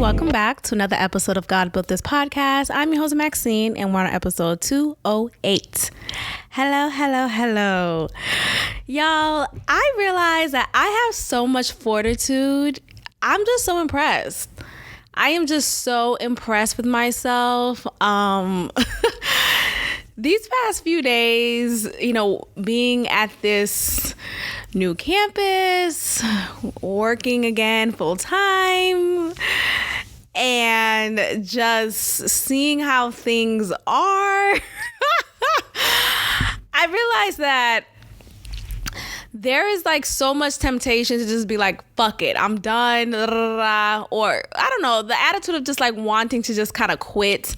welcome back to another episode of God Built This Podcast. I'm your host, Maxine, and we're on episode 208. Hello. Y'all, I realize that I have so much fortitude. I'm just so impressed. I am just so impressed with myself. These past few days, being at this new campus, working again full time, and just seeing how things are, I realized that there is like so much temptation to just be like, fuck it, I'm done, or I don't know, the attitude of just like wanting to just kind of quit,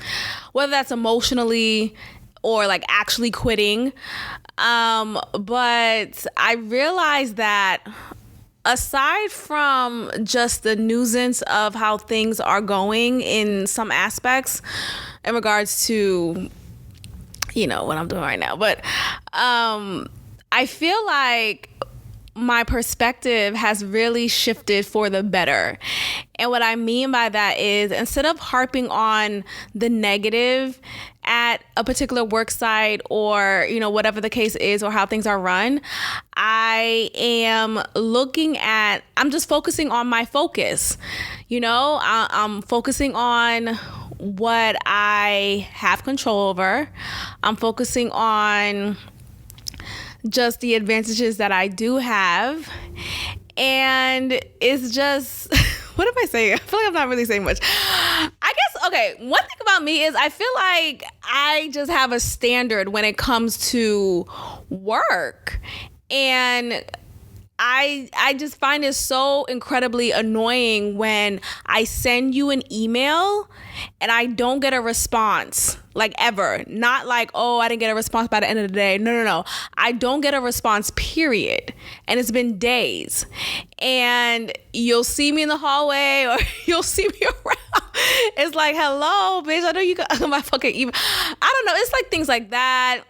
whether that's emotionally or like actually quitting. But I realized that aside from just the nuisance of how things are going in some aspects in regards to, what I'm doing right now, but I feel like my perspective has really shifted for the better. And what I mean by that is, instead of harping on the negative at a particular work site or, whatever the case is or how things are run, I'm just focusing on my focus. I'm focusing on what I have control over. I'm focusing on just the advantages that I do have. And it's just, what am I saying? I feel like I'm not really saying much. I guess, okay, one thing about me is I feel like I just have a standard when it comes to work. And I just find it so incredibly annoying when I send you an email and I don't get a response, like ever. Not like, oh, I didn't get a response by the end of the day. No. I don't get a response, period. And it's been days. And you'll see me in the hallway or you'll see me around. It's like, hello, bitch, I know you got my fucking email. I don't know. It's like things like that.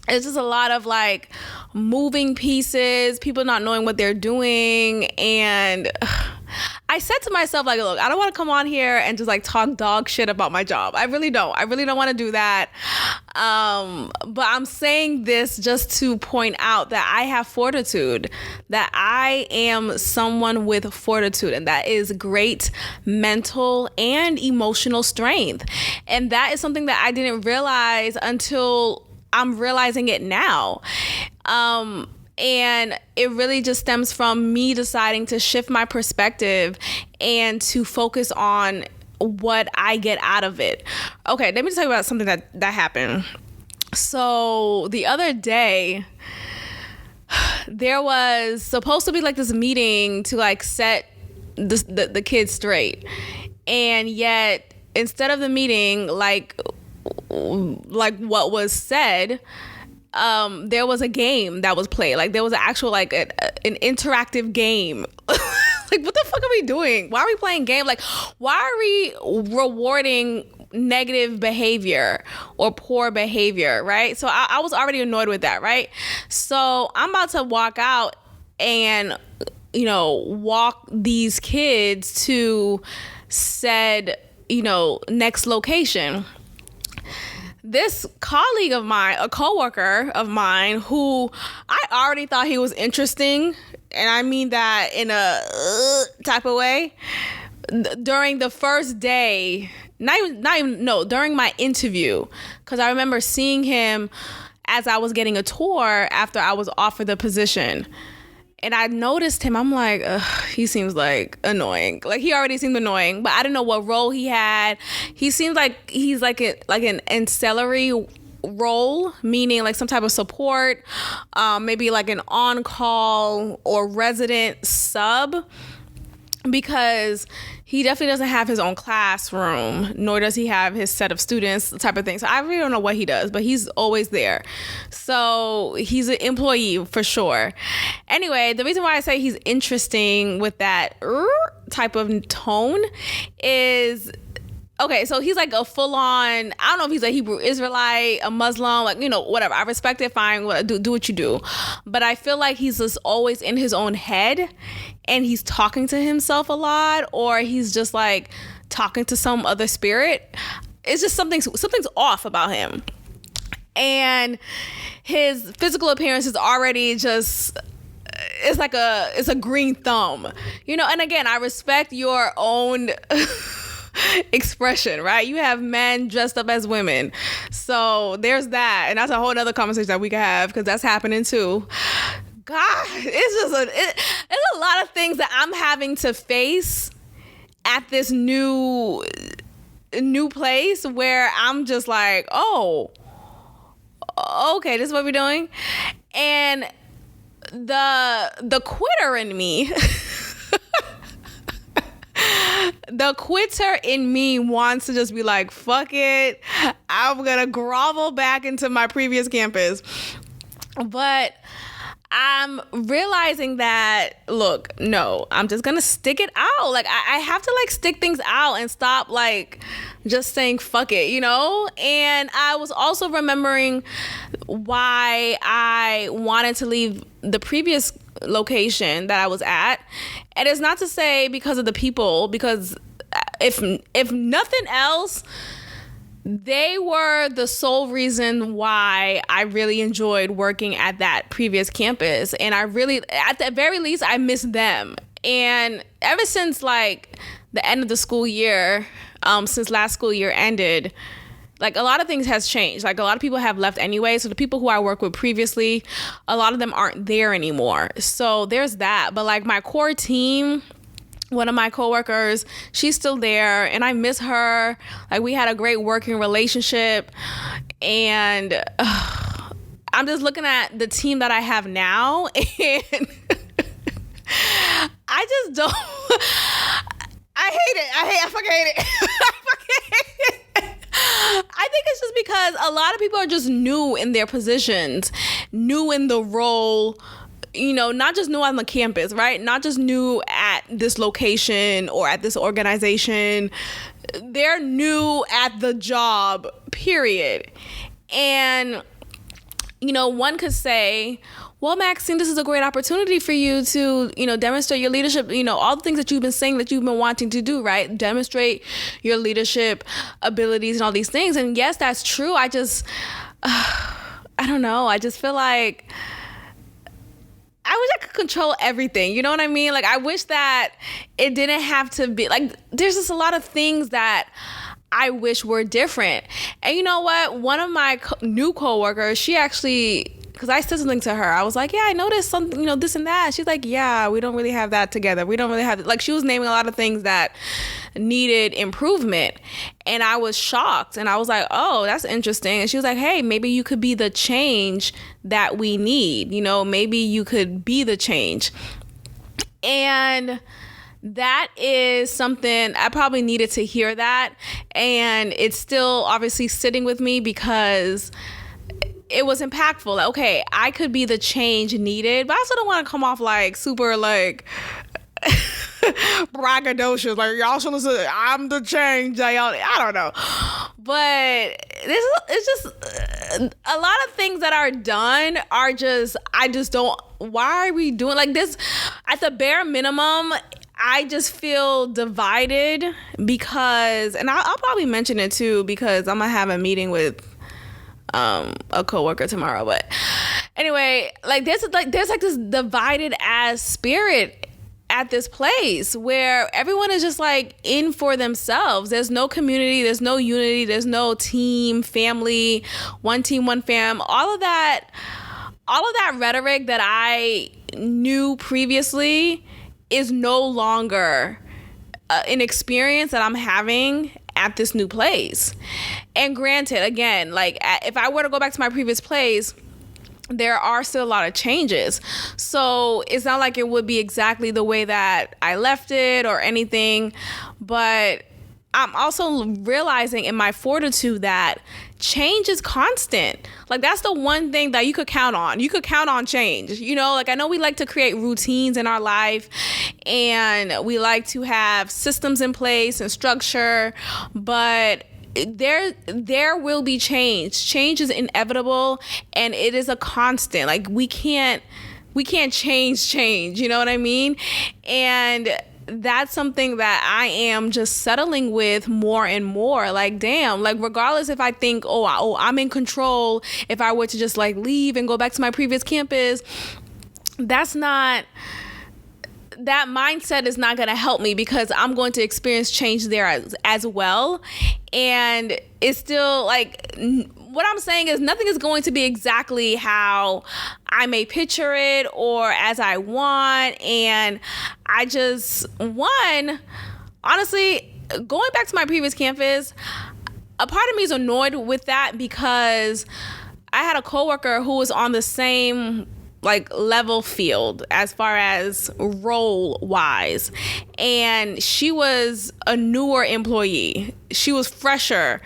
It's just a lot of like moving pieces, people not knowing what they're doing. And I said to myself, like, look, I don't want to come on here and just like talk dog shit about my job. I really don't want to do that. But I'm saying this just to point out that I have fortitude, that I am someone with fortitude, and that is great mental and emotional strength. And that is something that I didn't realize until I'm realizing it now. And it really just stems from me deciding to shift my perspective and to focus on what I get out of it. Okay, let me tell you about something that happened. So the other day, there was supposed to be like this meeting to like set the kids straight. And yet, instead of the meeting, like what was said, there was a game that was played. Like there was an actual like an interactive game. Like, what the fuck are we doing? Why are we playing game? Like, why are we rewarding negative behavior or poor behavior, right? So I was already annoyed with that, right? So I'm about to walk out and walk these kids to said next location. This colleague of mine, a coworker of mine, who I already thought he was interesting, and I mean that in a type of way, during the first day, during my interview, because I remember seeing him as I was getting a tour after I was offered the position. And I noticed him. I'm like, he seems like annoying. Like he already seemed annoying, but I didn't know what role he had. He seems like he's like an ancillary role, meaning like some type of support, maybe like an on-call or resident sub, because he definitely doesn't have his own classroom, nor does he have his set of students, type of thing. So I really don't know what he does, but he's always there. So he's an employee for sure. Anyway, the reason why I say he's interesting with that type of tone is, okay, so he's like a full-on, I don't know if he's a Hebrew Israelite, a Muslim, like, whatever. I respect it, fine, do what you do. But I feel like he's just always in his own head, and he's talking to himself a lot, or he's just like talking to some other spirit. It's just something's off about him. And his physical appearance is already just, it's a green thumb, you know. And again, I respect your own expression, right? You have men dressed up as women, so there's that, and that's a whole other conversation that we can have, because that's happening too. God, it's a lot of things that I'm having to face at this new place, where I'm just like, oh, okay, this is what we're doing. And the quitter in me the quitter in me wants to just be like, fuck it, I'm gonna grovel back into my previous campus. But I'm realizing that, look, no, I'm just gonna stick it out. Like, I have to like stick things out and stop like just saying fuck it, you know? And I was also remembering why I wanted to leave the previous location that I was at. And it's not to say because of the people, because if nothing else, they were the sole reason why I really enjoyed working at that previous campus. And I really, at the very least, I miss them. And ever since like the end of the school year, since last school year ended, like a lot of things has changed. Like a lot of people have left anyway. So the people who I worked with previously, a lot of them aren't there anymore. So there's that. But like my core team, one of my coworkers, she's still there and I miss her. Like we had a great working relationship, and I'm just looking at the team that I have now, and I just don't, I hate it. I fucking hate it. I fucking hate it. I think it's just because a lot of people are just new in their positions, new in the role, you know, not just new on the campus, right? Not just new at this location or at this organization. They're new at the job, period. And, you know, one could say, well, Maxine, this is a great opportunity for you to, you know, demonstrate your leadership, you know, all the things that you've been saying that you've been wanting to do, right? Demonstrate your leadership abilities and all these things. And yes, that's true. I just, I don't know. I just feel like I wish I could control everything. You know what I mean? Like, I wish that it didn't have to be like, there's just a lot of things that I wish were different. And you know what? One of my new coworkers, she actually, because I said something to her, I was like, yeah, I noticed something, you know, this and that. She's like, yeah, we don't really have that together. We don't really have, like, she was naming a lot of things that needed improvement. And I was shocked. And I was like, oh, that's interesting. And she was like, hey, maybe you could be the change that we need. You know, maybe you could be the change. And that is something I probably needed to hear that. And it's still obviously sitting with me because it was impactful. Like, okay, I could be the change needed, but I also don't want to come off like super like braggadocious. Like, y'all should listen, I'm the change. Y'all, I don't know. But it's just a lot of things that are done are just, I just don't, why are we doing like this? At the bare minimum, I just feel divided because, and I'll probably mention it too, because I'm gonna have a meeting with a coworker tomorrow. But anyway, like there's this divided ass spirit at this place where everyone is just like in for themselves. There's no community, there's no unity, there's no team, family, one team, one fam. All of that rhetoric that I knew previously is no longer an experience that I'm having at this new place. And granted, again, like if I were to go back to my previous place, there are still a lot of changes. So it's not like it would be exactly the way that I left it or anything. But I'm also realizing in my fortitude that change is constant. Like that's the one thing that you could count on. You could count on change. You know, like I know we like to create routines in our life and we like to have systems in place and structure, but there will be change. Change is inevitable and it is a constant. Like we can't change, you know what I mean? And that's something that I am just settling with more and more. Like, damn, like regardless if I think, I'm in control, if I were to just like leave and go back to my previous campus, that mindset is not going to help me, because I'm going to experience change there as well. And it's still like, what I'm saying is nothing is going to be exactly how I may picture it or as I want. And I just, honestly, going back to my previous campus, a part of me is annoyed with that, because I had a coworker who was on the same like level field as far as role wise, and she was a newer employee. She was fresher.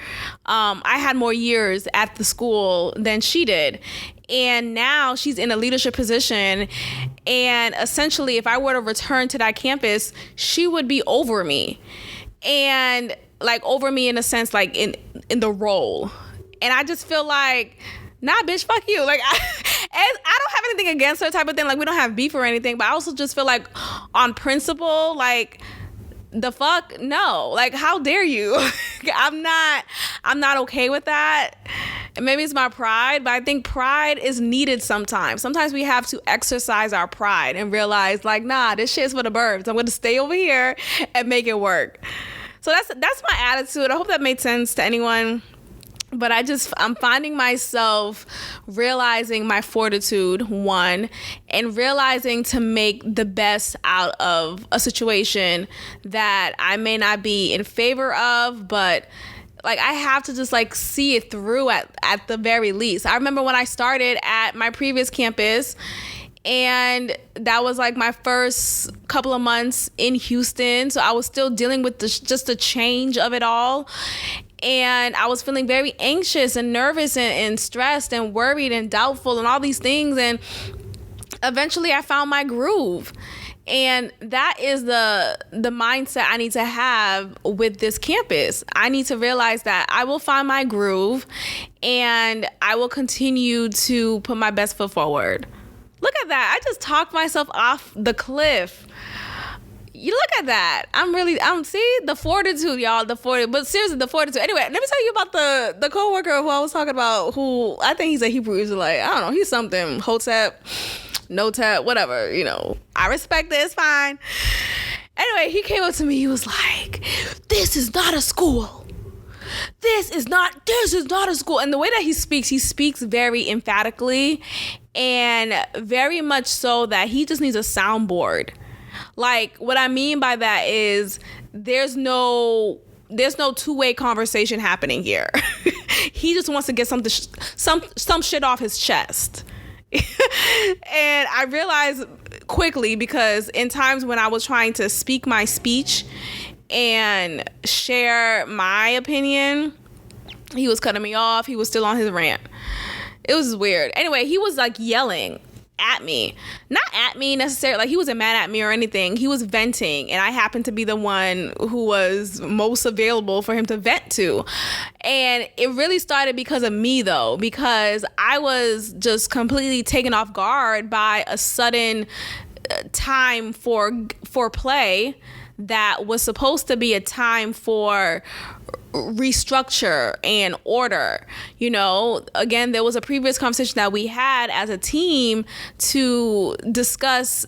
I had more years at the school than she did, and now she's in a leadership position, and essentially if I were to return to that campus, she would be over me, and like over me in a sense, like in the role. And I just feel like, nah, bitch, fuck you. Like, I don't have anything against her type of thing. Like, we don't have beef or anything. But I also just feel like, on principle, like, the fuck? No. Like, how dare you? I'm not okay with that. And maybe it's my pride, but I think pride is needed sometimes. Sometimes we have to exercise our pride and realize, like, nah, this shit's for the birds. I'm going to stay over here and make it work. So that's my attitude. I hope that made sense to anyone. But I'm finding myself realizing my fortitude, one, and realizing to make the best out of a situation that I may not be in favor of, but like I have to just like see it through at the very least. I remember when I started at my previous campus, and that was like my first couple of months in Houston. So I was still dealing with just the change of it all. And I was feeling very anxious and nervous and stressed and worried and doubtful and all these things. And eventually I found my groove. And that is the mindset I need to have with this campus. I need to realize that I will find my groove and I will continue to put my best foot forward. Look at that. I just talked myself off the cliff. You look at that. See the fortitude, y'all. But seriously, the fortitude. Anyway, let me tell you about the coworker who I was talking about, who I think he's a Hebrew Israelite. I don't know. He's something. Hotep, Notep, whatever. You know, I respect it. It's fine. Anyway, he came up to me. He was like, "This is not a school. This is not a school." And the way that he speaks very emphatically, and very much so that he just needs a soundboard. Like, what I mean by that is there's no two-way conversation happening here. He just wants to get some shit off his chest. And I realized quickly, because in times when I was trying to speak my speech and share my opinion, he was cutting me off. He was still on his rant. It was weird. Anyway, he was like yelling at me. Not at me necessarily, like he wasn't mad at me or anything. He was venting, and I happened to be the one who was most available for him to vent to. And it really started because of me, though, because I was just completely taken off guard by a sudden time for play that was supposed to be a time for restructure and order. You know, again, there was a previous conversation that we had as a team to discuss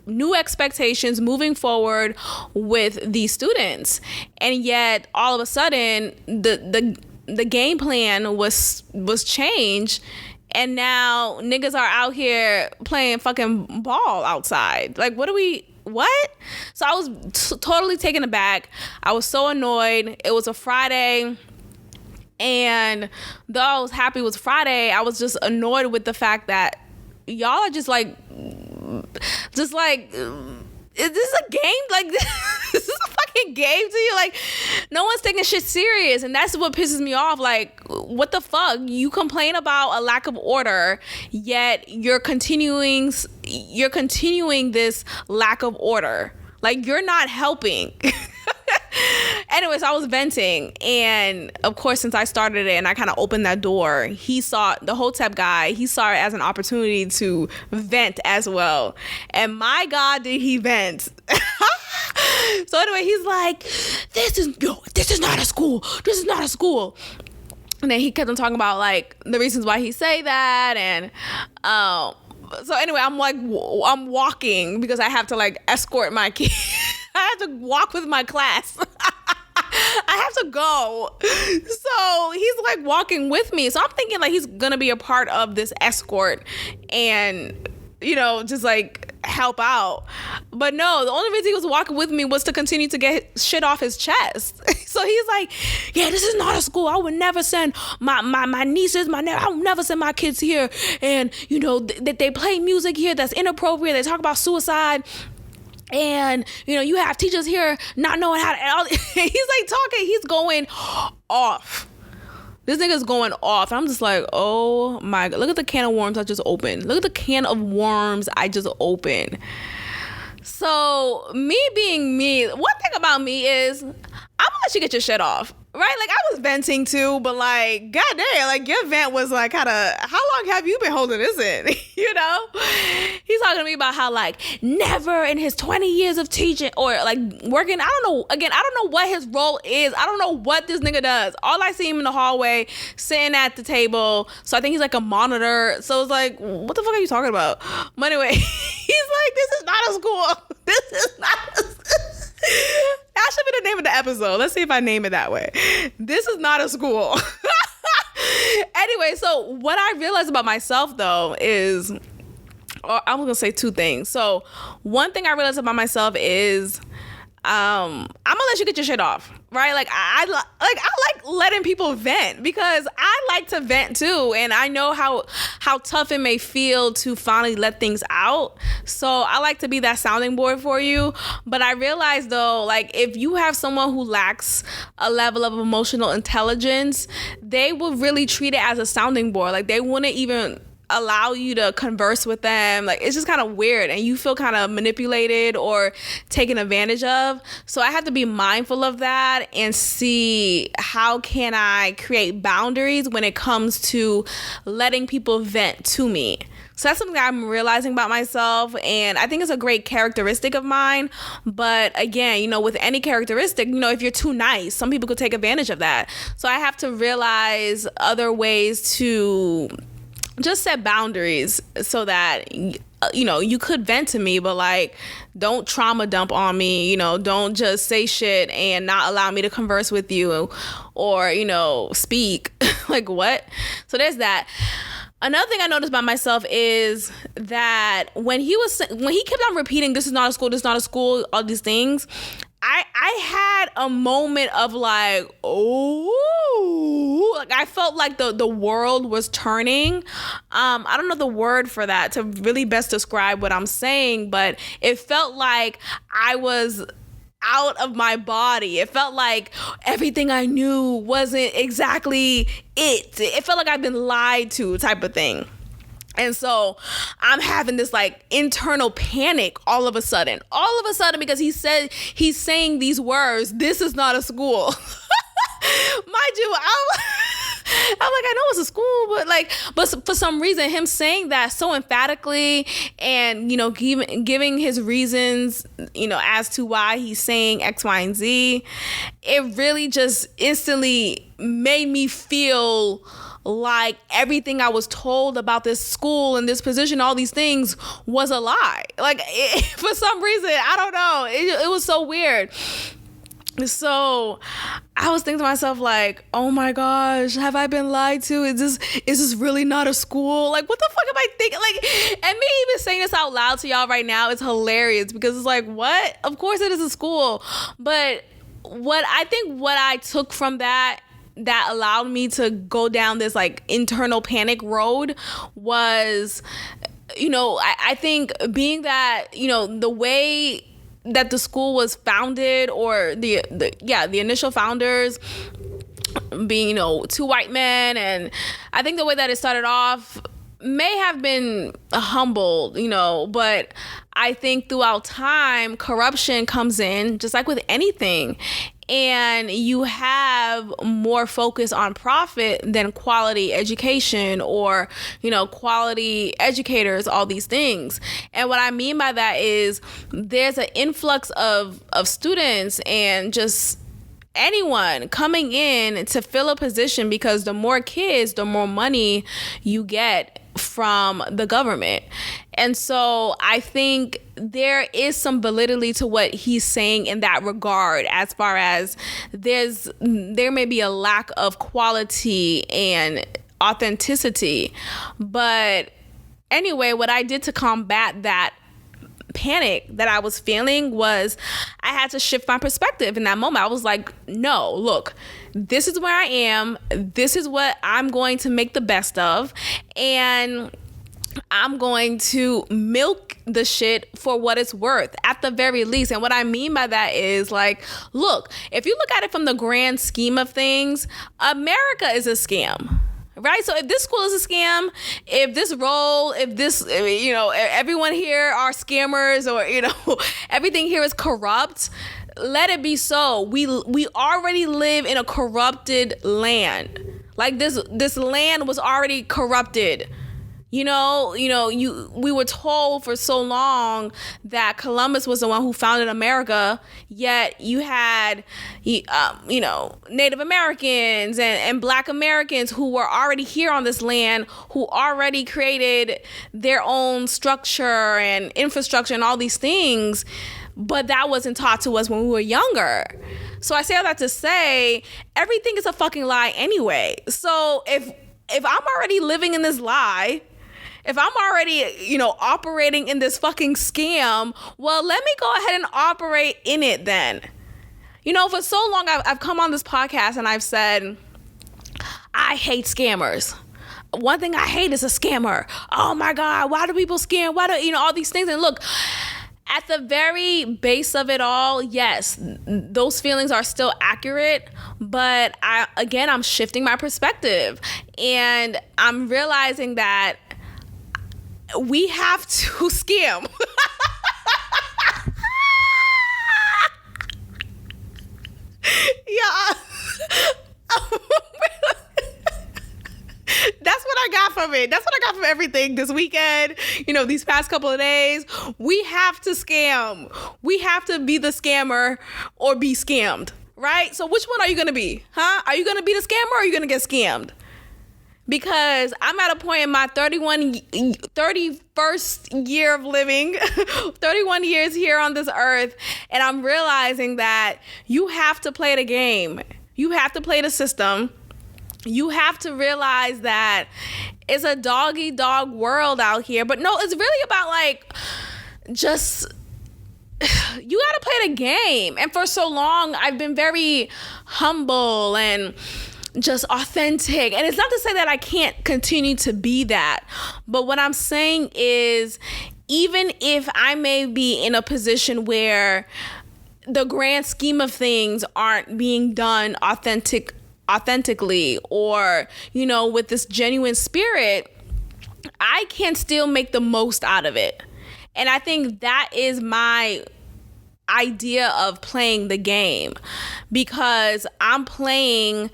new expectations moving forward with these students, and yet all of a sudden the game plan was changed, and now niggas are out here playing fucking ball outside. Like, what? So I was totally taken aback. I was so annoyed. It was a Friday, and though I was happy it was Friday, I was just annoyed with the fact that y'all are just like, is this a game? Like, this is a fucking game to you? Like, no one's taking shit serious, and that's what pisses me off. Like, what the fuck? You complain about a lack of order, yet you're continuing this lack of order. Like, you're not helping. Anyways, I was venting, and of course, since I started it and I kind of opened that door, he saw the Hotep guy. He saw it as an opportunity to vent as well. And my God, did he vent? So anyway, he's like, this is not a school. This is not a school. And then he kept on talking about like the reasons why he say that. And so anyway, I'm walking because I have to like escort my kid. I have to walk with my class. I have to go. So he's like walking with me. So I'm thinking like he's gonna be a part of this escort and, you know, just like help out. But no, the only reason he was walking with me was to continue to get shit off his chest. So he's like, yeah, this is not a school. I would never send my nieces, I would never send my kids here. And, you know, that they play music here that's inappropriate. They talk about suicide. And, you know, you have teachers here not knowing how to... He's like talking. He's going off. This nigga's going off. I'm just like, oh my God. Look at the can of worms I just opened. Look at the can of worms I just opened. So, me being me, one thing about me is, I'm gonna let you get your shit off. Right? Like, I was venting too, but like, goddamn, like, your vent was like, how long have you been holding this in? You know? He's talking to me about how, like, never in his 20 years of teaching or, like, working, I don't know what his role is. I don't know what this nigga does. All I see him in the hallway, sitting at the table. So I think he's like a monitor. So it's like, what the fuck are you talking about? But anyway, he's like, this is not a school. This is not a school. That should be the name of the episode. Let's see if I name it that way. This is not a school. Anyway, so what I realized about myself, though, is, or I'm going to say two things. So one thing I realized about myself is I'm going to let you get your shit off, right? Like, I like letting people vent because I like to vent too. And I know how tough it may feel to finally let things out. So I like to be that sounding board for you. But I realize though, like, if you have someone who lacks a level of emotional intelligence, they will really treat it as a sounding board. Like, they wouldn't even allow you to converse with them. Like, it's just kind of weird and you feel kind of manipulated or taken advantage of. So I have to be mindful of that and see how can I create boundaries when it comes to letting people vent to me. So that's something I'm realizing about myself, and I think it's a great characteristic of mine. But again, you know, with any characteristic, you know, if you're too nice, some people could take advantage of that. So I have to realize other ways to just set boundaries so that, you know, you could vent to me, but like, don't trauma dump on me, you know, don't just say shit and not allow me to converse with you or, you know, speak. Like, what? So there's that. Another thing I noticed about myself is that when he kept on repeating, this is not a school, this is not a school, all these things, I had a moment of like, oh, like I felt like the world was turning. I don't know the word for that to really best describe what I'm saying, but it felt like I was out of my body. It felt like everything I knew wasn't exactly it. It felt like I've been lied to type of thing. And so I'm having this like internal panic all of a sudden because he said he's saying these words, this is not a school. Mind you, I'm like, I know it's a school, but for some reason, him saying that so emphatically and, you know, giving his reasons, you know, as to why he's saying X, Y, and Z, it really just instantly made me feel like everything I was told about this school and this position, all these things was a lie. Like, for some reason, I don't know. It was so weird. So I was thinking to myself, like, oh my gosh, have I been lied to? Is this really not a school? Like, what the fuck am I thinking? Like, and me even saying this out loud to y'all right now is hilarious because it's like, what? Of course it is a school. But what I took from that allowed me to go down this like internal panic road was, you know, I think being that, you know, the way that the school was founded, or the initial founders being, you know, two white men, and I think the way that it started off may have been humbled, you know, but I think throughout time, corruption comes in, just like with anything. and you have more focus on profit than quality education or, quality educators, all these things. And what I mean by that is there's an influx of students and just anyone coming in to fill a position, because the more kids, the more money you get from the government. And so I think there is some validity to what he's saying in that regard, as far as there may be a lack of quality and authenticity. But anyway, what I did to combat that panic that I was feeling was I had to shift my perspective in that moment. I was like, no, look, this is where I am. This is what I'm going to make the best of. And I'm going to milk the shit for what it's worth, at the very least. And what I mean by that is, like, look, if you look at it from the grand scheme of things, America is a scam. Right? So if this school is a scam, if everyone here are scammers, or, everything here is corrupt, let it be so. We already live in a corrupted land. Like this land was already corrupted. We were told for so long that Columbus was the one who founded America, yet you had, Native Americans and Black Americans who were already here on this land, who already created their own structure and infrastructure and all these things, but that wasn't taught to us when we were younger. So I say all that to say, everything is a fucking lie anyway. So if I'm already living in this lie, if I'm already, operating in this fucking scam, well, let me go ahead and operate in it then. For so long, I've come on this podcast and I've said, I hate scammers. One thing I hate is a scammer. Oh my God, why do people scam? Why do, all these things? And look, at the very base of it all, yes, those feelings are still accurate, but I'm shifting my perspective, and I'm realizing that we have to scam. Yeah. That's what I got from it. That's what I got from everything this weekend. These past couple of days, we have to scam. We have to be the scammer or be scammed, right? So which one are you going to be? Huh? Are you going to be the scammer or are you going to get scammed? Because I'm at a point in my 31st year of living, 31 years here on this earth, and I'm realizing that you have to play the game. You have to play the system. You have to realize that it's a dog-eat-dog world out here. But no, it's really about, just, you got to play the game. And for so long, I've been very humble and just authentic. And it's not to say that I can't continue to be that. But what I'm saying is, even if I may be in a position where the grand scheme of things aren't being done authentically or, with this genuine spirit, I can still make the most out of it. And I think that is my idea of playing the game, because I'm playing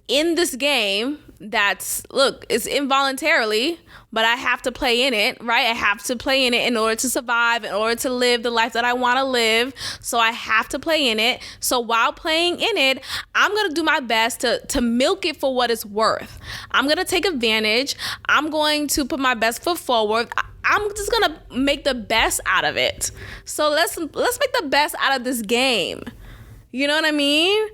in this game it's involuntarily, but I have to play in it, right? I have to play in it in order to survive, in order to live the life that I want to live. So I have to play in it. So while playing in it, I'm going to do my best to milk it for what it's worth. I'm going to take advantage. I'm going to put my best foot forward. I'm just going to make the best out of it. So let's make the best out of this game. You know what I mean?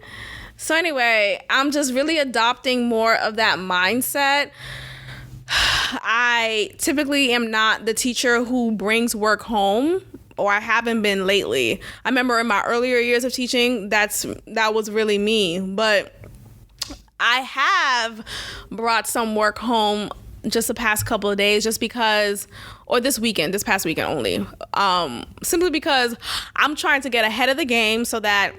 So anyway, I'm just really adopting more of that mindset. I typically am not the teacher who brings work home, or I haven't been lately. I remember in my earlier years of teaching, that was really me. But I have brought some work home just the past couple of days, just because, or this past weekend only, simply because I'm trying to get ahead of the game so that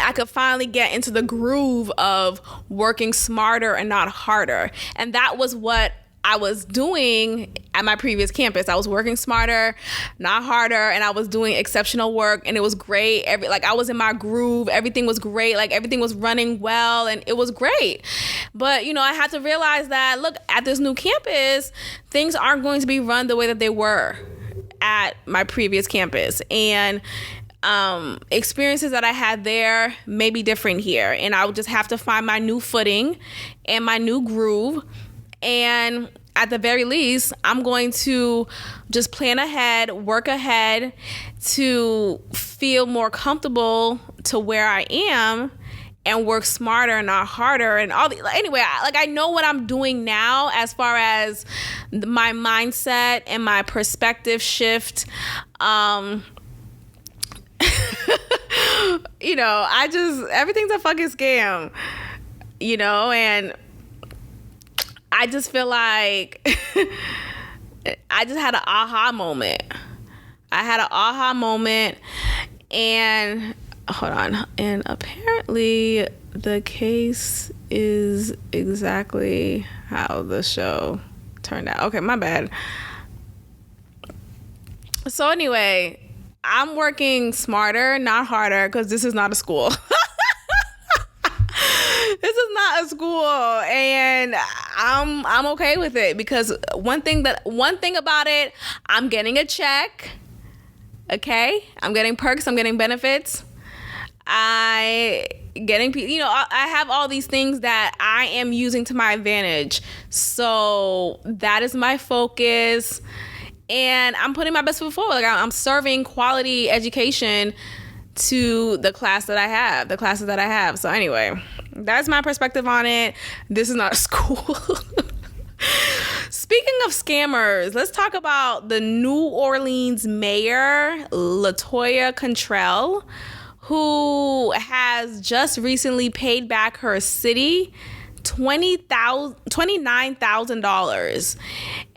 I could finally get into the groove of working smarter and not harder. And that was what I was doing at my previous campus. I was working smarter, not harder, and I was doing exceptional work, and it was great. I was in my groove. Everything was great. Like, everything was running well, and it was great. But, I had to realize that, look, at this new campus, things aren't going to be run the way that they were at my previous campus. And experiences that I had there may be different here. And I would just have to find my new footing and my new groove. And at the very least, I'm going to just plan ahead, work ahead to feel more comfortable to where I am, and work smarter, not harder, and all the. Anyway, I know what I'm doing now as far as my mindset and my perspective shift. Everything's a fucking scam, and I just feel like I just had an aha moment. And hold on. And apparently the case is exactly how the show turned out. Okay, my bad. So anyway, I'm working smarter, not harder, because this is not a school. This is not a school, and I'm okay with it, because one thing about it, I'm getting a check. Okay, I'm getting perks, I'm getting benefits. I have all these things that I am using to my advantage. So that is my focus, and I'm putting my best foot forward. Like, I'm serving quality education to the classes that I have. So anyway, that's my perspective on it. This is not a school. Speaking of scammers, let's talk about the New Orleans mayor, LaToya Cantrell, who has just recently paid back her city $29,000.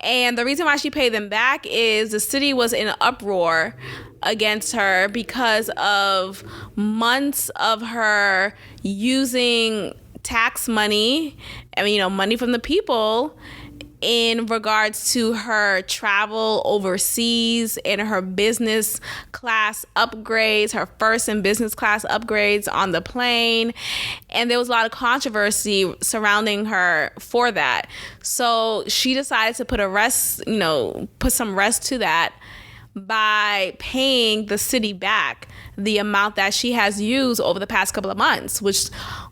And the reason why she paid them back is the city was in an uproar against her because of months of her using tax money, money from the people, in regards to her travel overseas and her business class upgrades, her first and business class upgrades on the plane. And there was a lot of controversy surrounding her for that. So she decided to put some rest to that by paying the city back the amount that she has used over the past couple of months, which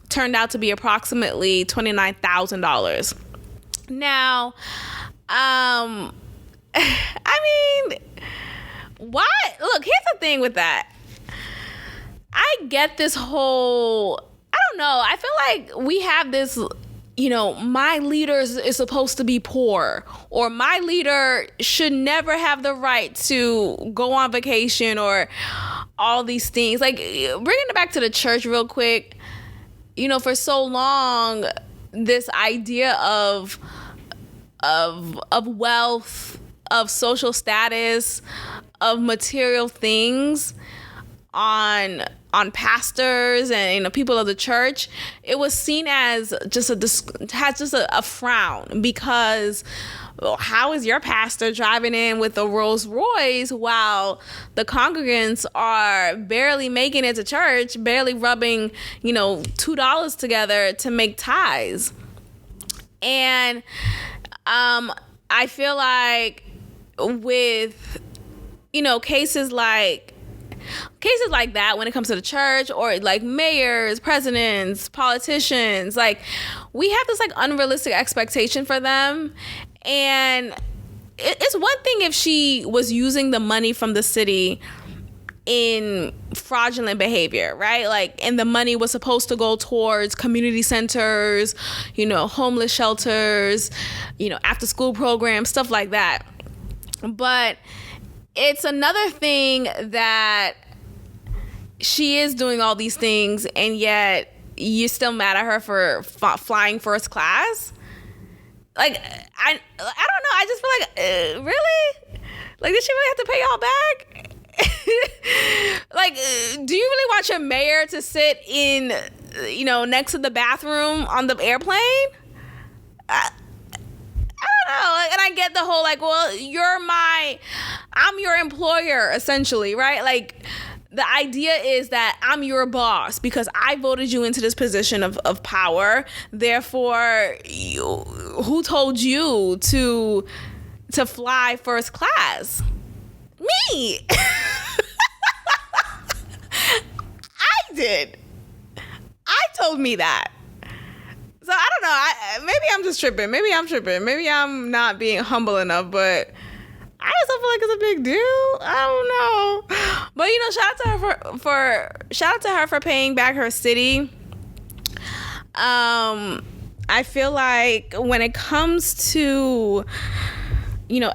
turned out to be approximately $29,000. Now, why? Look, here's the thing with that. I get this whole, I don't know, I feel like we have this, my leader is supposed to be poor, or my leader should never have the right to go on vacation, or all these things. Like, bringing it back to the church real quick, for so long, this idea of wealth, of social status, of material things on pastors and people of the church, it was seen as just a frown, because how is your pastor driving in with a Rolls Royce while the congregants are barely making it to church, barely rubbing $2 together to make tithes? And I feel like with cases like that, when it comes to the church, or like mayors, presidents, politicians, like, we have this unrealistic expectation for them. And it's one thing if she was using the money from the city in fraudulent behavior, right? Like, and the money was supposed to go towards community centers, homeless shelters, after school programs, stuff like that. But it's another thing that she is doing all these things, and yet you're still mad at her for flying first class. Like, I don't know. I just feel like, really? Like, did she really have to pay y'all back? Like, do you really want your mayor to sit in, next to the bathroom on the airplane? I know. Like, and I get the whole, like, well, I'm your employer, essentially, right? Like, the idea is that I'm your boss because I voted you into this position of power. Therefore, who told you to fly first class? Me. I did. I told me that. So I don't know. Maybe I'm just tripping. Maybe I'm not being humble enough, but I just don't feel like it's a big deal. I don't know. But shout out to her for paying back her city. I feel like when it comes to,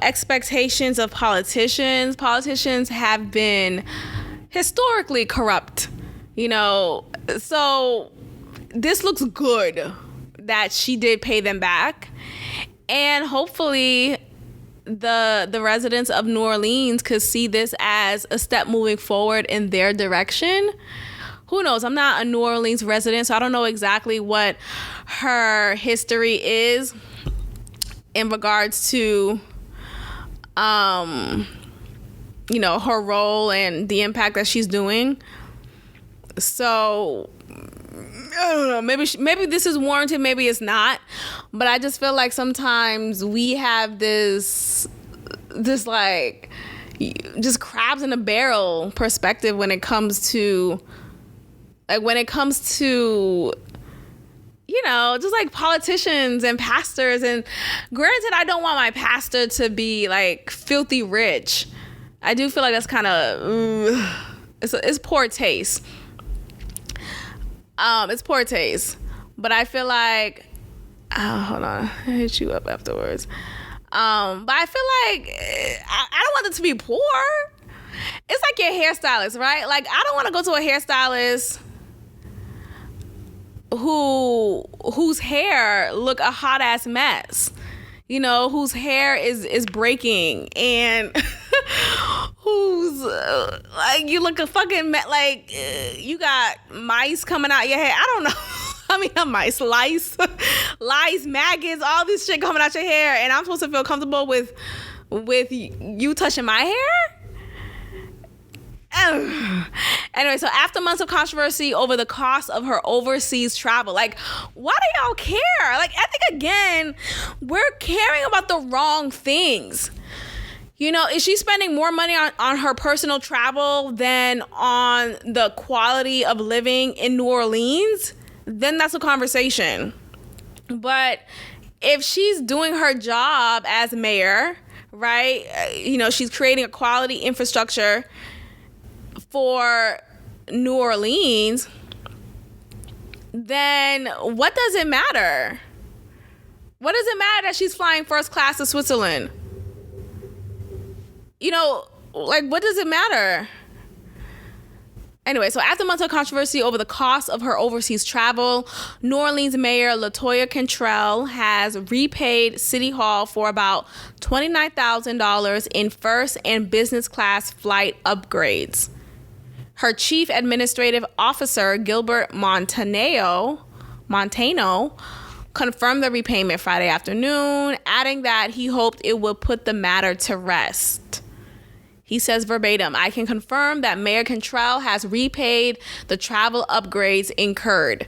expectations of politicians have been historically corrupt. So this looks good that she did pay them back, and hopefully the residents of New Orleans could see this as a step moving forward in their direction. Who knows? I'm not a New Orleans resident, so I don't know exactly what her history is in regards to her role and the impact that she's doing. So I don't know. Maybe this is warranted. Maybe it's not. But I just feel like sometimes we have this like just crabs in a barrel perspective when it comes to just like politicians and pastors. And granted, I don't want my pastor to be like filthy rich. I do feel like that's kind of it's poor taste. It's poor taste, but I feel like, hold on, I'll hit you up afterwards. But I feel like I don't want it to be poor. It's like your hairstylist, right? Like, I don't want to go to a hairstylist whose hair look a hot ass mess, whose hair is breaking, and who's like, you look a fucking like you got mice coming out your hair. I don't know. I mean, not mice, lice, maggots, all this shit coming out your hair, and I'm supposed to feel comfortable with you touching my hair? Anyway, so after months of controversy over the cost of her overseas travel, like, why do y'all care? Like, I think, again, we're caring about the wrong things. Is she spending more money on her personal travel than on the quality of living in New Orleans? Then that's a conversation. But if she's doing her job as mayor, right, she's creating a quality infrastructure for New Orleans, then what does it matter? What does it matter that she's flying first class to Switzerland? Like, what does it matter? Anyway, so after months of controversy over the cost of her overseas travel, New Orleans Mayor LaToya Cantrell has repaid City Hall for about $29,000 in first and business class flight upgrades. Her chief administrative officer, Gilbert Montano, confirmed the repayment Friday afternoon, adding that he hoped it would put the matter to rest. He says verbatim, "I can confirm that Mayor Cantrell has repaid the travel upgrades incurred."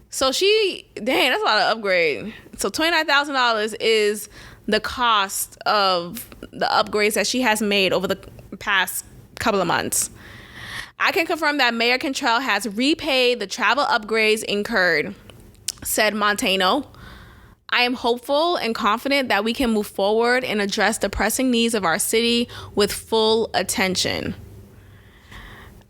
So that's a lot of upgrade. So $29,000 is the cost of the upgrades that she has made over the past couple of months. "I can confirm that Mayor Cantrell has repaid the travel upgrades incurred," said Montano. "I am hopeful and confident that we can move forward and address the pressing needs of our city with full attention."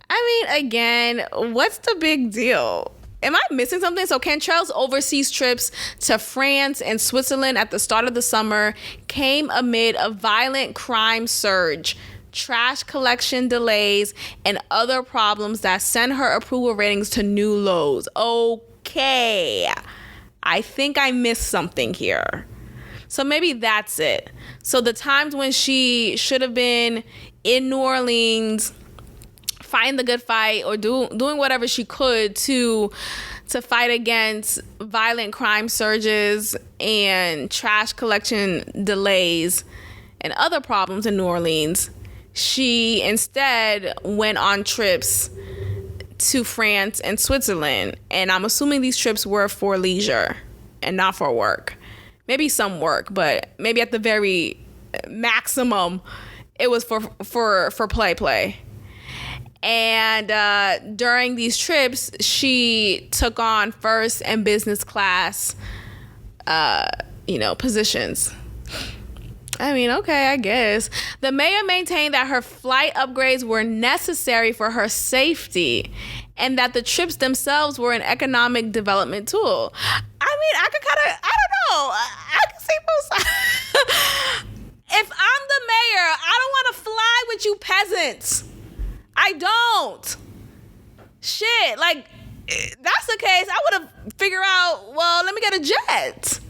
I mean, again, what's the big deal? Am I missing something? So Cantrell's overseas trips to France and Switzerland at the start of the summer came amid a violent crime surge, trash collection delays, and other problems that sent her approval ratings to new lows. Okay. I think I missed something here. So maybe that's it. So the times when she should have been in New Orleans fighting the good fight or doing whatever she could to to fight against violent crime surges and trash collection delays and other problems in New Orleans, she instead went on trips to France and Switzerland. And I'm assuming these trips were for leisure and not for work. Maybe some work, but maybe at the very maximum, it was for play. And during these trips, she took on first and business class, positions. I mean, okay, I guess. The mayor maintained that her flight upgrades were necessary for her safety and that the trips themselves were an economic development tool. I mean, I don't know. I can see both sides. If I'm the mayor, I don't want to fly with you peasants. I don't. Shit, like, if that's the case, I would have figured out, well, let me get a jet.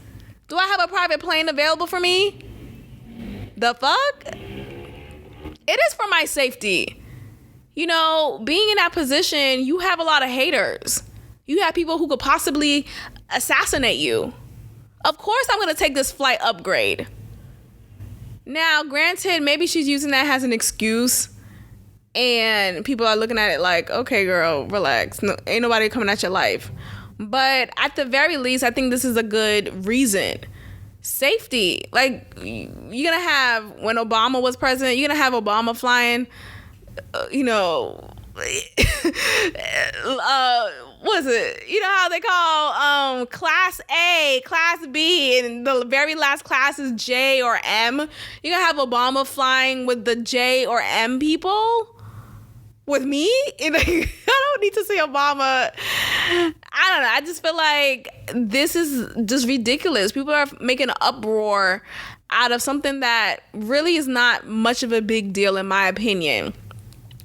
Do I have a private plane available for me? The fuck? It is for my safety. You know, being in that position, you have a lot of haters. You have people who could possibly assassinate you. Of course I'm going to take this flight upgrade. Now, granted, maybe she's using that as an excuse. And people are looking at it like, okay, girl, relax. No, ain't nobody coming at your life. But at the very least, I think this is a good reason. Safety. Like, you're going to have, when Obama was president, you're going to have Obama flying, what is it? You know how they call class A, class B, and the very last class is J or M? You're going to have Obama flying with the J or M people? With me? And I don't need to see Obama. I don't know. I just feel like this is just ridiculous. People are making an uproar out of something that really is not much of a big deal, in my opinion.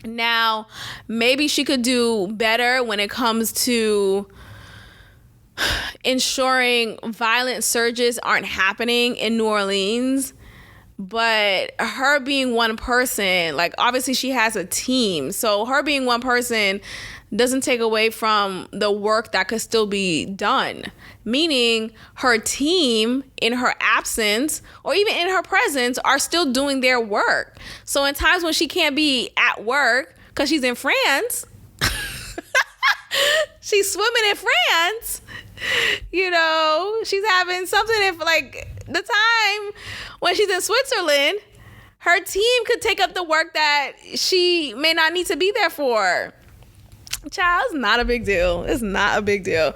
Now, maybe she could do better when it comes to ensuring violent surges aren't happening in New Orleans. But her being one person, like, obviously she has a team. So her being one person doesn't take away from the work that could still be done. Meaning her team, in her absence or even in her presence, are still doing their work. So in times when she can't be at work because she's in France, she's swimming in France, she's having something if, like, the time when she's in Switzerland, her team could take up the work that she may not need to be there for. Child, it's not a big deal. It's not a big deal.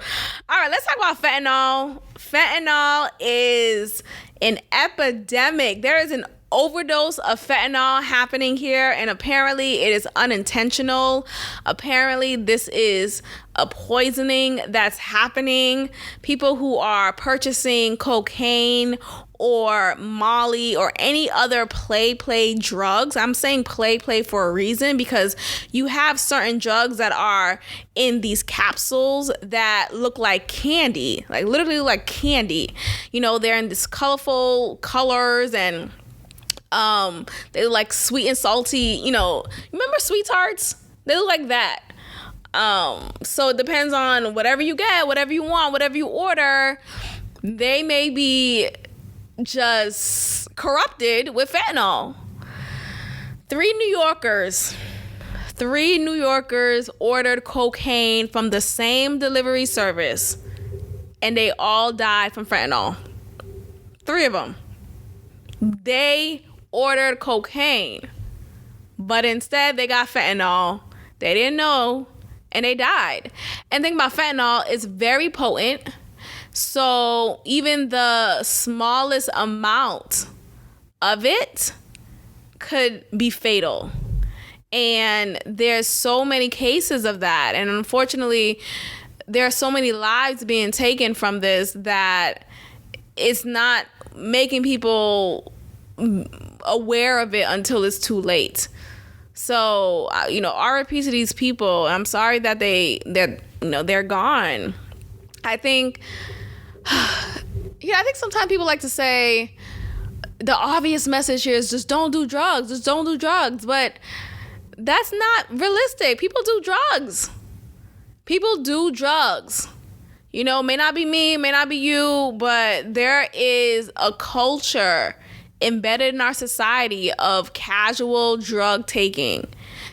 All right, let's talk about fentanyl. Fentanyl is an epidemic. There is an overdose of fentanyl happening here, and apparently it is unintentional. Apparently this is a poisoning that's happening. People who are purchasing cocaine or Molly or any other play drugs. I'm saying play for a reason, because you have certain drugs that are in these capsules that look like candy, like literally like candy. They're in these colorful colors, and they look like sweet and salty. Remember Sweet Tarts? They look like that. So it depends on whatever you get, whatever you want, whatever you order. They may be just corrupted with fentanyl. Three New Yorkers ordered cocaine from the same delivery service, and they all died from fentanyl. 3 of them. They ordered cocaine, but instead they got fentanyl. They didn't know, and they died. And the thing about fentanyl, it's very potent. So even the smallest amount of it could be fatal. And there's so many cases of that. And unfortunately, there are so many lives being taken from this that it's not making people aware of it until it's too late. So, RIP to these people. I'm sorry that they're gone. I think sometimes people like to say the obvious message here is just don't do drugs. Just don't do drugs. But that's not realistic. People do drugs. May not be me, may not be you, but there is a culture embedded in our society of casual drug taking.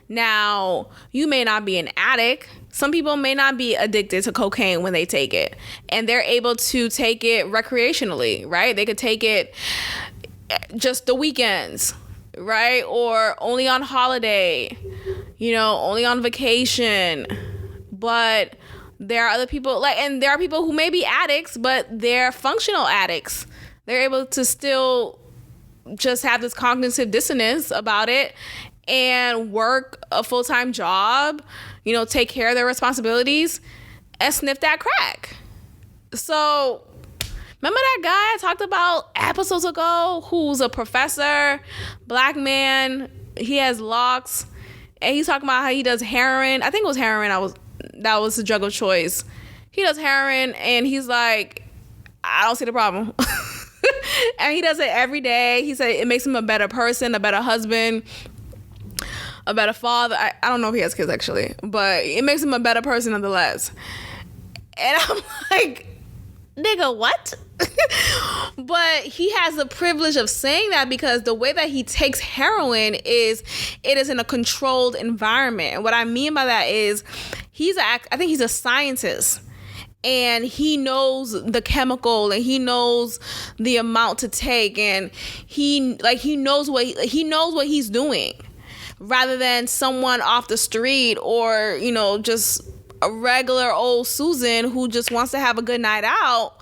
Now, you may not be an addict. Some people may not be addicted to cocaine when they take it, and they're able to take it recreationally, right? They could take it just the weekends, right? Or only on holiday, only on vacation. But there are other people, and there are people who may be addicts, but they're functional addicts. They're able to still just have this cognitive dissonance about it and work a full-time job, take care of their responsibilities and sniff that crack. So remember that guy I talked about episodes ago who's a professor, black man, he has locks, and he's talking about how he does heroin. I think it was heroin. That was the drug of choice. He does heroin, and he's like, I don't see the problem. And he does it every day. He said it makes him a better person, a better husband, a better father. I don't know if he has kids, actually, but it makes him a better person nonetheless. And I'm like, nigga, what? But he has the privilege of saying that because the way that he takes heroin is it is in a controlled environment. And what I mean by that is I think he's a scientist. And he knows the chemical, and he knows the amount to take, and he knows what he's doing, rather than someone off the street or just a regular old Susan who just wants to have a good night out,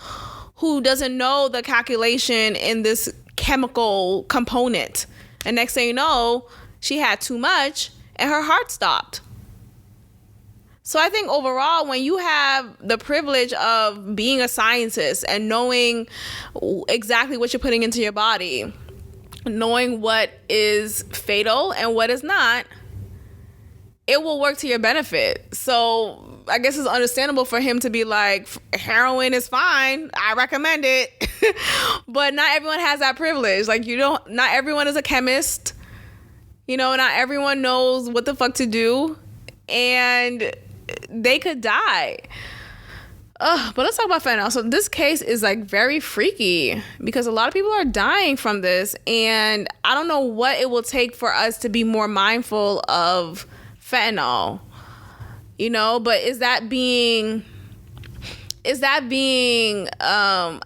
who doesn't know the calculation in this chemical component. And next thing you know, she had too much and her heart stopped. So I think overall, when you have the privilege of being a scientist and knowing exactly what you're putting into your body, knowing what is fatal and what is not, it will work to your benefit. So I guess it's understandable for him to be like, heroin is fine, I recommend it. But not everyone has that privilege. Not everyone is a chemist. Not everyone knows what the fuck to do. And they could die. But let's talk about fentanyl. So this case is very freaky because a lot of people are dying from this, and I don't know what it will take for us to be more mindful of fentanyl. But is that being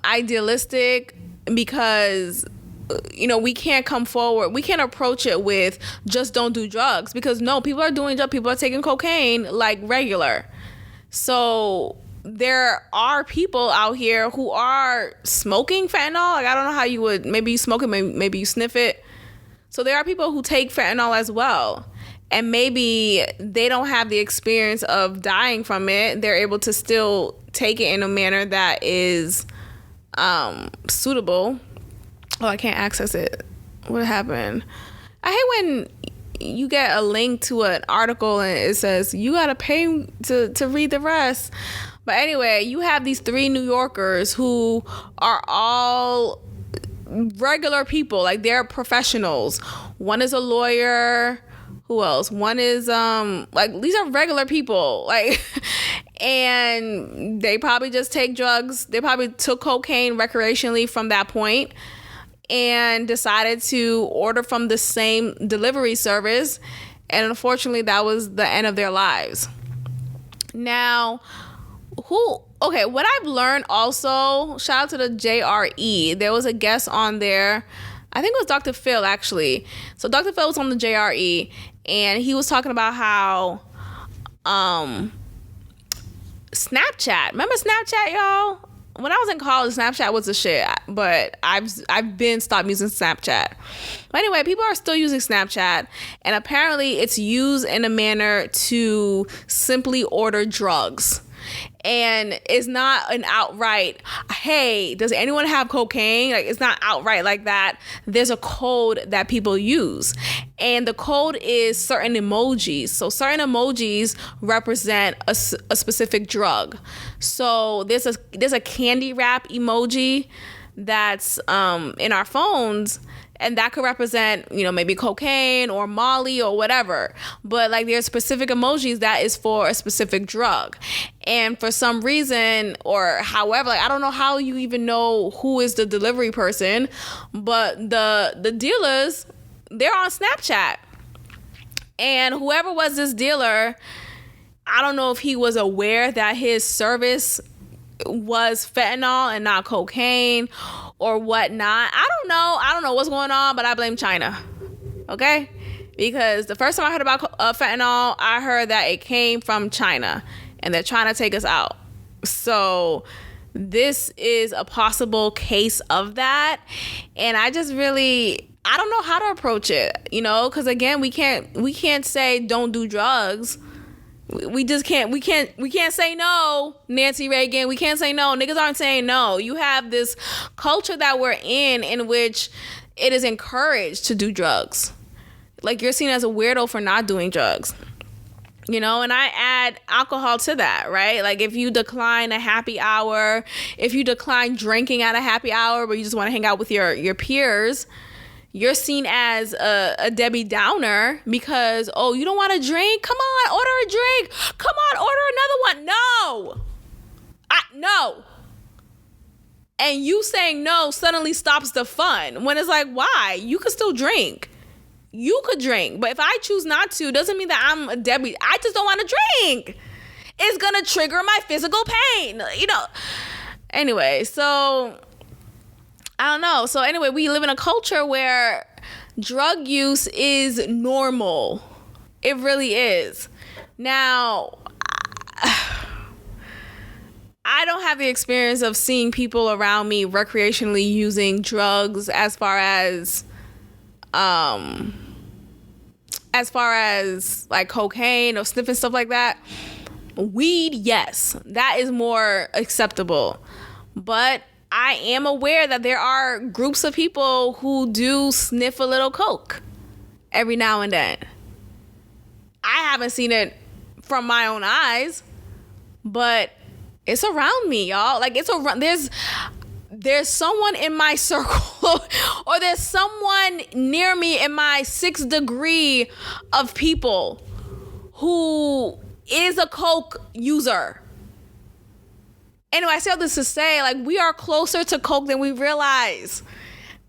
idealistic? Because we can't come forward. We can't approach it with just don't do drugs, because no, people are doing drugs. People are taking cocaine like regular. So there are people out here who are smoking fentanyl. I don't know how you would, maybe you smoke it, maybe you sniff it. So there are people who take fentanyl as well. And maybe they don't have the experience of dying from it. They're able to still take it in a manner that is suitable. Oh, I can't access it. What happened? I hate when you get a link to an article and it says you gotta pay to read the rest. But anyway, you have these 3 New Yorkers who are all regular people. They're professionals. One is a lawyer. Who else? One is these are regular people. And they probably just take drugs. They probably took cocaine recreationally from that point and decided to order from the same delivery service. And unfortunately, that was the end of their lives. Now, what I've learned also, shout out to the JRE. There was a guest on there. I think it was Dr. Phil, actually. So Dr. Phil was on the JRE, and he was talking about how Snapchat. Remember Snapchat, y'all? When I was in college, Snapchat was the shit, but I've been stopped using Snapchat. But anyway, people are still using Snapchat, and apparently it's used in a manner to simply order drugs. And it's not an outright, hey, does anyone have cocaine? It's not outright like that. There's a code that people use. And the code is certain emojis. So certain emojis represent a specific drug. So there's a candy wrap emoji that's in our phones, and that could represent, maybe cocaine or Molly or whatever. But there's specific emojis that is for a specific drug. And for some reason, or however, like, I don't know how you even know who is the delivery person, but the dealers, they're on Snapchat. And whoever was this dealer, I don't know if he was aware that his service was fentanyl and not cocaine or whatnot. I don't know what's going on, but I blame China. Okay? Because the first time I heard about fentanyl, I heard that it came from China and they're trying to take us out. So this is a possible case of that. And I just really, I don't know how to approach it, you know, because again, we can't say don't do drugs. We just can't, we can't say no, Nancy Reagan. We can't say no. Niggas aren't saying no. You have this culture that we're in which it is encouraged to do drugs. Like, you're seen as a weirdo for not doing drugs, you know, and I add alcohol to that, right? Like, if you decline a happy hour, if you decline drinking at a happy hour, but you just want to hang out with your peers, you're seen as a Debbie Downer because, oh, you don't want to drink? Come on, order a drink. Come on, order another one. No. And you saying no suddenly stops the fun. When it's like, why? You could still drink. You could drink. But if I choose not to, doesn't mean that I'm a Debbie. I just don't want to drink. It's going to trigger my physical pain, you know. Anyway, so I don't know. So anyway, we live in a culture where drug use is normal. It really is. Now, I don't have the experience of seeing people around me recreationally using drugs as far as like cocaine or sniffing stuff like that. Weed, yes, that is more acceptable. But I am aware that there are groups of people who do sniff a little coke every now and then. I haven't seen it from my own eyes, but it's around me, y'all. Like, it's around. There's someone in my circle or there's someone near me in my 6th degree of people who is a coke user. Anyway, I say all this to say, like, we are closer to coke than we realize.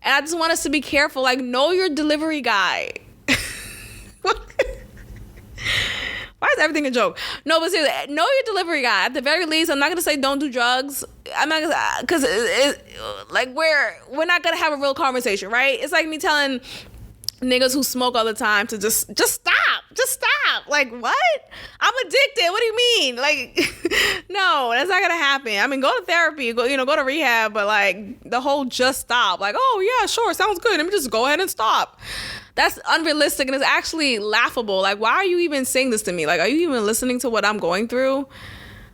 And I just want us to be careful. Like, know your delivery guy. Why is everything a joke? No, but seriously, know your delivery guy. At the very least, I'm not going to say don't do drugs. I'm not going to, because like, we're not going to have a real conversation, right? It's like me telling niggas who smoke all the time to just stop. Like, what? I'm addicted. What do you mean? Like, no, that's not gonna happen. I mean, go to therapy, go to rehab, but like, the whole just stop, like, oh yeah, sure, sounds good, let me just go ahead and stop. That's unrealistic and it's actually laughable. Like, why are you even saying this to me? Like, are you even listening to what I'm going through?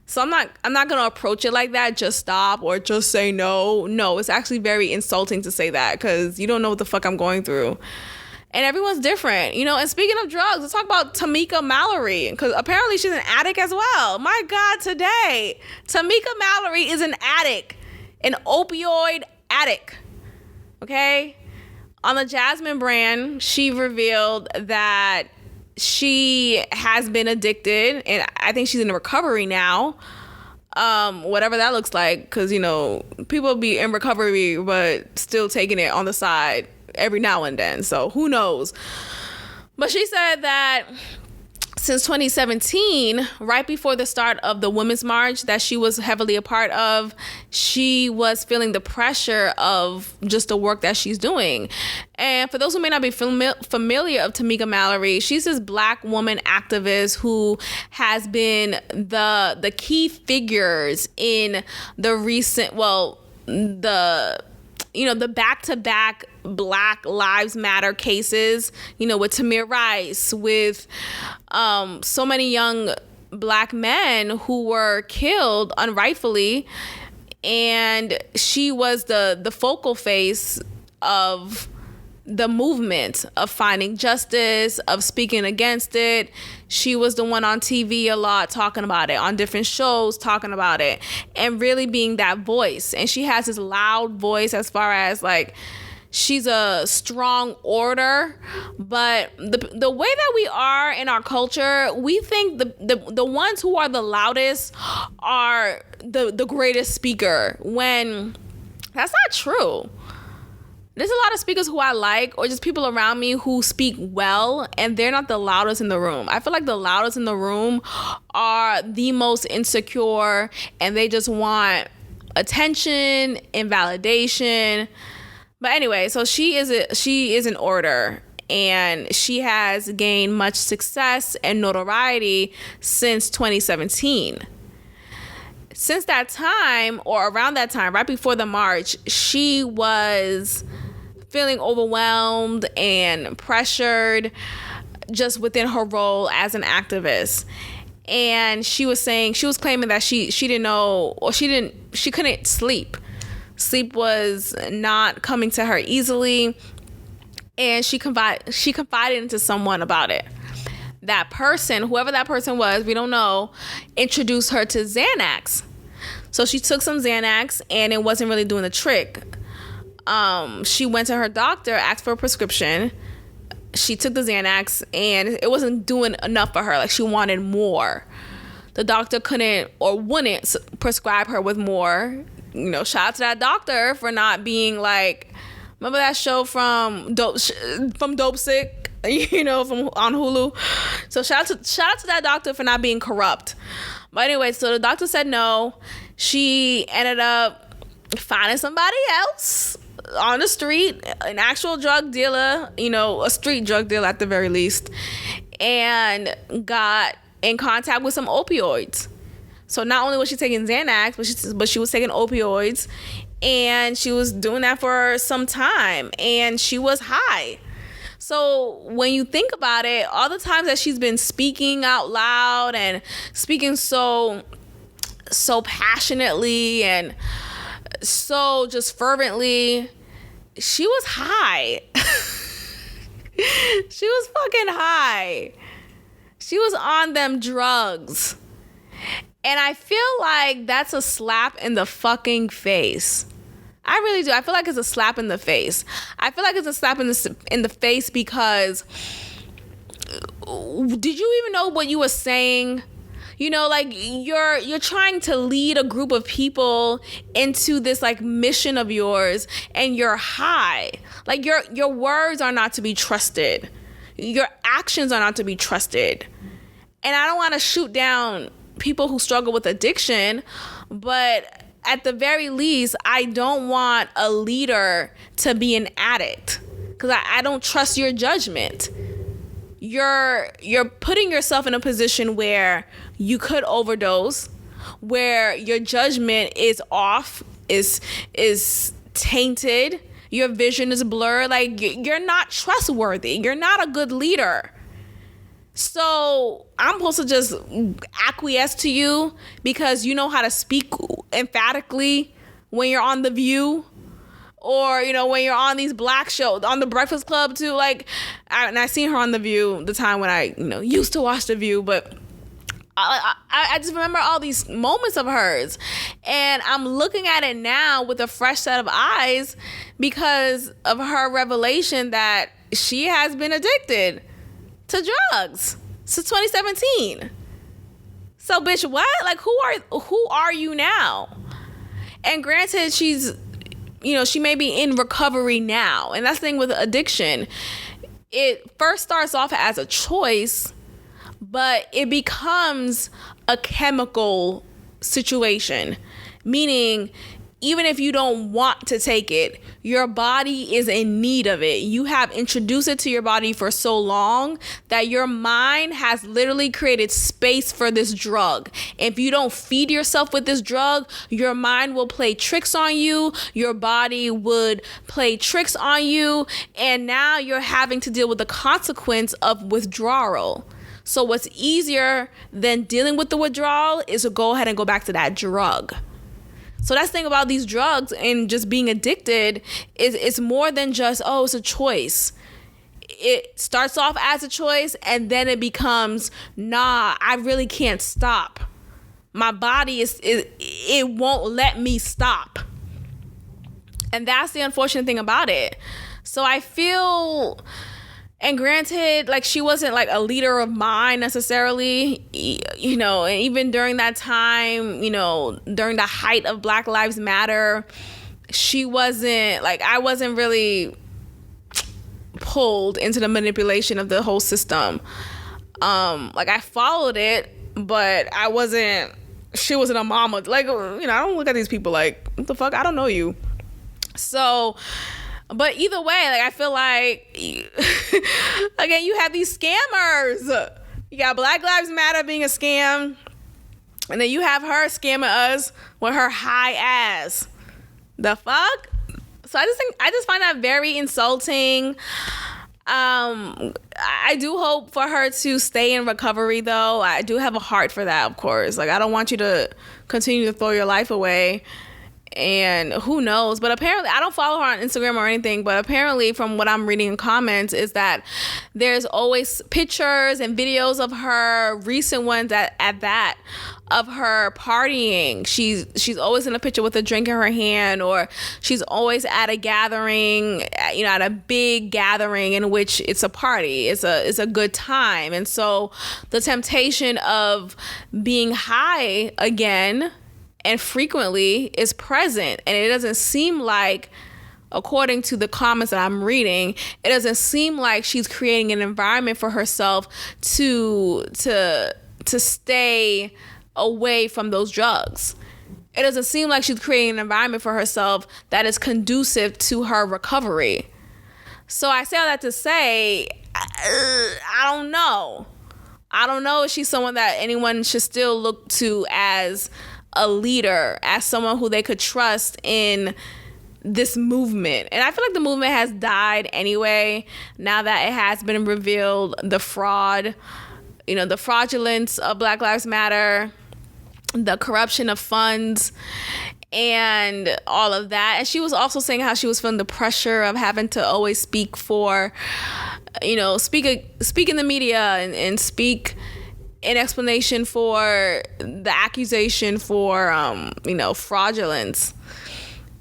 So I'm not gonna approach it like that, just stop or just say no. No, it's actually very insulting to say that because you don't know what the fuck I'm going through. And everyone's different, you know. And speaking of drugs, let's talk about Tamika Mallory, because apparently she's an addict as well. My God, today, Tamika Mallory is an addict, an opioid addict, okay? On the Jasmine brand, she revealed that she has been addicted, and I think she's in recovery now, whatever that looks like, because, you know, people be in recovery but still taking it on the side every now and then, so who knows. But she said that since 2017, right before the start of the Women's March that she was heavily a part of, she was feeling the pressure of just the work that she's doing. And for those who may not be familiar of Tamika Mallory, she's this Black woman activist who has been the key figures in the recent, the back-to-back Black Lives Matter cases, you know, with Tamir Rice, with so many young Black men who were killed unrightfully. And she was the focal face of the movement of finding justice, of speaking against it. She was the one on TV a lot talking about it, on different shows talking about it, and really being that voice. And she has this loud voice as far as, like, she's a strong orator, but the way that we are in our culture, we think the ones who are the loudest are the greatest speaker, when that's not true. There's a lot of speakers who I like, or just people around me who speak well, and they're not the loudest in the room. I feel like the loudest in the room are the most insecure, and they just want attention and validation. But anyway, so she is an orator, and she has gained much success and notoriety since 2017. Since that time, or around that time, right before the march, she was feeling overwhelmed and pressured just within her role as an activist. And she was claiming that she didn't know, or she couldn't sleep. Sleep was not coming to her easily, and she confided into someone about it. That person, whoever that person was, we don't know, introduced her to Xanax. So she took some Xanax, and it wasn't really doing the trick. She went to her doctor, asked for a prescription. She took the Xanax, and it wasn't doing enough for her. Like, she wanted more. The doctor couldn't or wouldn't prescribe her with more. You know, shout out to that doctor for not being like, remember that show from Dope Sick, you know, from on Hulu. So shout out to that doctor for not being corrupt. But anyway, so the doctor said no. She ended up finding somebody else on the street, an actual drug dealer, you know, a street drug dealer at the very least, and got in contact with some opioids. So not only was she taking Xanax, but she was taking opioids, and she was doing that for some time, and she was high. So when you think about it, all the times that she's been speaking out loud and speaking so passionately and so just fervently, she was high. She was fucking high. She was on them drugs. And I feel like that's a slap in the fucking face. I really do. I feel like it's a slap in the face. I feel like it's a slap in the face because did you even know what you were saying? You know, like you're trying to lead a group of people into this like mission of yours, and you're high. Like your words are not to be trusted. Your actions are not to be trusted. And I don't want to shoot down people who struggle with addiction, but at the very least, I don't want a leader to be an addict, because I don't trust your judgment. You're putting yourself in a position where you could overdose, where your judgment is off, is tainted, your vision is blurred. Like, you're not trustworthy. You're not a good leader. So I'm supposed to just acquiesce to you because you know how to speak emphatically when you're on The View, or, you know, when you're on these black shows, on The Breakfast Club too. Like, I seen her on The View the time when I, you know, used to watch The View, but I just remember all these moments of hers, and I'm looking at it now with a fresh set of eyes because of her revelation that she has been addicted to drugs since 2017. So, bitch, what? Like, who are you now? And granted, she's, you know, she may be in recovery now, and that's the thing with addiction. It first starts off as a choice, but it becomes a chemical situation, meaning even if you don't want to take it, your body is in need of it. You have introduced it to your body for so long that your mind has literally created space for this drug. If you don't feed yourself with this drug, your mind will play tricks on you. Your body would play tricks on you. And now you're having to deal with the consequence of withdrawal. So what's easier than dealing with the withdrawal is to go ahead and go back to that drug. So that's the thing about these drugs and just being addicted is it's more than just, oh, it's a choice. It starts off as a choice, and then it becomes, nah, I really can't stop. My body it won't let me stop. And that's the unfortunate thing about it. So I feel, and granted, like, she wasn't like a leader of mine necessarily, you know, and even during that time, you know, during the height of Black Lives Matter, she wasn't, like, I wasn't really pulled into the manipulation of the whole system. Like, I followed it, but she wasn't a mama. Like, you know, I don't look at these people like, what the fuck? I don't know you. So, but either way, like, I feel like, again, you have these scammers. You got Black Lives Matter being a scam, and then you have her scamming us with her high ass. The fuck? So I just find that very insulting. I do hope for her to stay in recovery, though. I do have a heart for that, of course. Like, I don't want you to continue to throw your life away. And who knows? But apparently, I don't follow her on Instagram or anything, but apparently from what I'm reading in comments is that there's always pictures and videos of her, recent ones at that, of her partying. She's always in a picture with a drink in her hand, or she's always at a gathering, you know, at a big gathering in which it's a party. It's a good time. And so the temptation of being high again and frequently is present, and it doesn't seem like, according to the comments that I'm reading, it doesn't seem like she's creating an environment for herself to stay away from those drugs. It doesn't seem like she's creating an environment for herself that is conducive to her recovery. So I say all that to say, I don't know. I don't know if she's someone that anyone should still look to as a leader, as someone who they could trust in this movement. And I feel like the movement has died anyway, now that it has been revealed, the fraud, you know, the fraudulence of Black Lives Matter, the corruption of funds, and all of that. And she was also saying how she was feeling the pressure of having to always speak for, you know, speak in the media and speak in explanation for the accusation for, you know, fraudulence.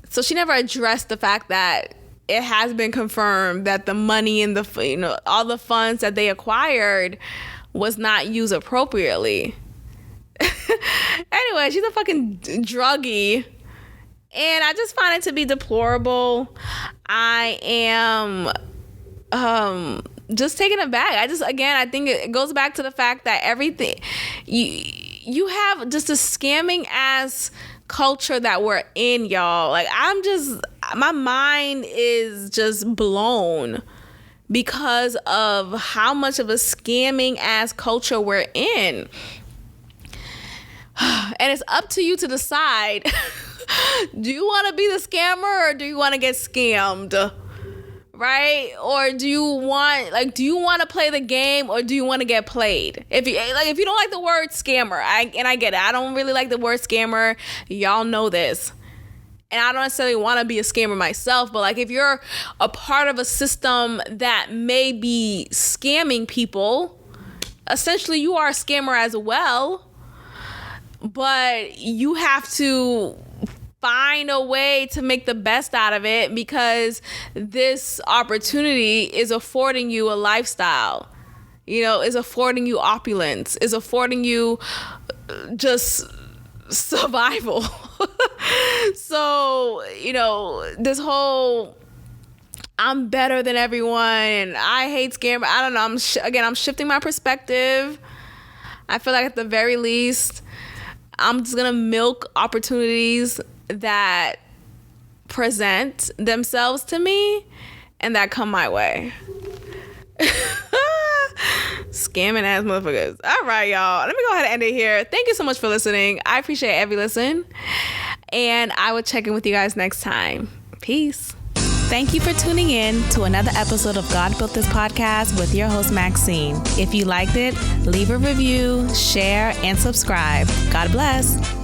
So she never addressed the fact that it has been confirmed that the money and the, you know, all the funds that they acquired was not used appropriately. Anyway, she's a fucking druggie, and I just find it to be deplorable. I am just taken aback. I think it goes back to the fact that everything you have just a scamming ass culture that we're in, y'all. Like, my mind is just blown because of how much of a scamming ass culture we're in. And it's up to you to decide, do you want to be the scammer or do you want to get scammed? Right? Or do you want to play the game or do you want to get played? If you don't like the word scammer, I get it. I don't really like the word scammer. Y'all know this. And I don't necessarily want to be a scammer myself, but like, if you're a part of a system that may be scamming people, essentially you are a scammer as well. But you have to find a way to make the best out of it, because this opportunity is affording you a lifestyle, you know, is affording you opulence, is affording you just survival. So, you know, this whole I'm better than everyone and I hate scam, I don't know, I'm shifting my perspective. I feel like at the very least, I'm just gonna milk opportunities that present themselves to me and that come my way. Scamming ass motherfuckers. All right, y'all. Let me go ahead and end it here. Thank you so much for listening. I appreciate every listen. And I will check in with you guys next time. Peace. Thank you for tuning in to another episode of God Built This Podcast with your host, Maxine. If you liked it, leave a review, share, and subscribe. God bless.